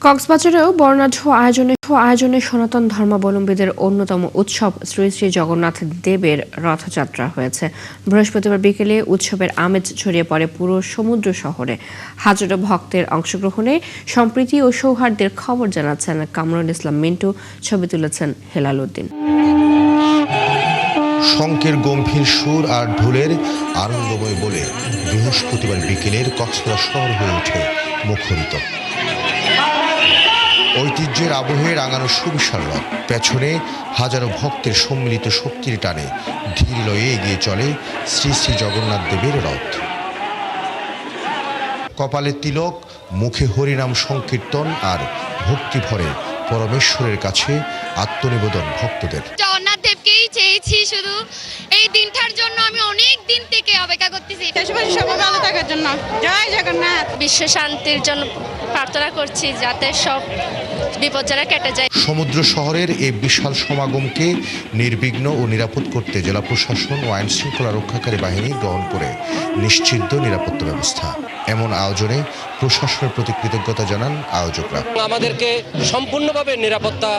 কক্সবাজারেও বর্ণাঢ্য আয়োজনে সনাতন ধর্মাবলম্বীদের অন্যতম উৎসব শ্রী শ্রী জগন্নাথ দেবের রথযাত্রা হয়েছে। বৃহস্পতিবার বিকেলে উৎসবের আমেজ ছড়িয়ে পড়ে পুরো সমুদ্র শহরে। হাজারো ভক্তের অংশগ্রহণে সম্প্রীতি ও সৌহার্দ্যের খবর জানাচ্ছেন কামরুল ইসলাম মিন্টু, ছবি তুলেছেন হেলাল উদ্দিন। শঙ্কের গম্ভীর সুর আর ঢোলের আনন্দময় বলে বৃহস্পতিবার বিকেলের কক্সবাজার শহর হয়ে ওঠে মুখরিত। ঐতিহ্যের আবহে রাঙানো সুবিশাল রথ, পেছনে হাজারো ভক্তের সম্মিলিত শক্তির টানে ধীর লয়ে এগিয়ে চলে শ্রী শ্রী জগন্নাথ দেবের রথ। কপালে তিলক, মুখে হরিনাম সংকীর্তন আর ভক্তি ভরে পরমেশ্বরের কাছে আত্মনিবেদন ভক্তদের। জগন্নাথ দেবকেই চেয়েছি শুধু এই দিনটার জন্য। আমি অনেক দিন থেকে অপেক্ষা করতেছি দেশবাসী সবাই ভালো থাকার জন্য। জয় জগন্নাথ। বিশ্ব শান্তির জন্য প্রার্থনা করছি যাতে সব বিপদ যারা কেটে যায়। সমুদ্র শহরের এই বিশাল সমাগমকে নির্বিঘ্ন ও নিরাপদ করতে জেলা প্রশাসন ও আইন শৃঙ্খলা রক্ষাকারী বাহিনী গ্রহণ করে নিশ্চিন্ত নিরাপত্তা ব্যবস্থা। এমন আয়োজনে প্রশাসনের প্রতি কৃতজ্ঞতা জানান আয়োজকরা। আমাদেরকে সম্পূর্ণভাবে নিরাপত্তা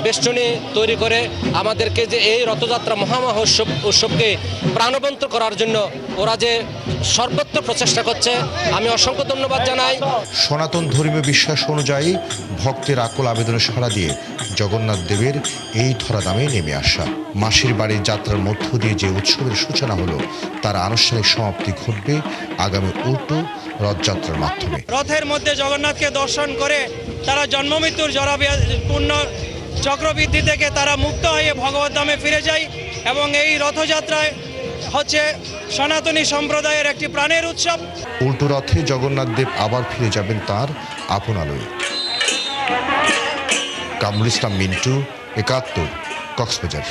বেষ্টনী তৈরি করে আমাদেরকে যে এই রথযাত্রা মহামহোৎসব উৎসবকে প্রাণবন্ত করার জন্য ওরা যে সর্বত্র প্রচেষ্টা করছে, আমি অসংখ্য ধন্যবাদ জানাই। সনাতন ধর্মীয় বিশ্বাস অনুযায়ী ভক্তের আকুল আবেদনে সাড়া দিয়ে জগন্নাথ দেবের এই ধরাধামে নেমে আসা। মাসির বাড়ির যাত্রার মধ্য দিয়ে যে উৎসবের সূচনা হলো, তার আনুষ্ঠানিক সমাপ্তি ঘটবে আগামী উল্টো রথযাত্রার মাধ্যমে। রথের মধ্যে জগন্নাথকে দর্শন করে তারা জন্মমৃত্যুর পূর্ণ চক্রবৃদ্ধি থেকে তারা মুক্ত হয়ে ভগবত ধামে ফিরে যায় এবং এই রথযাত্রায় হচ্ছে সনাতনী সম্প্রদায়ের একটি প্রাণের উৎসব। উল্টো রথে জগন্নাথ দেব আবার ফিরে যাবেন তার আপন আলোয়। কামরুল ইসলাম মিন্টু, ৭১, কক্সবাজার।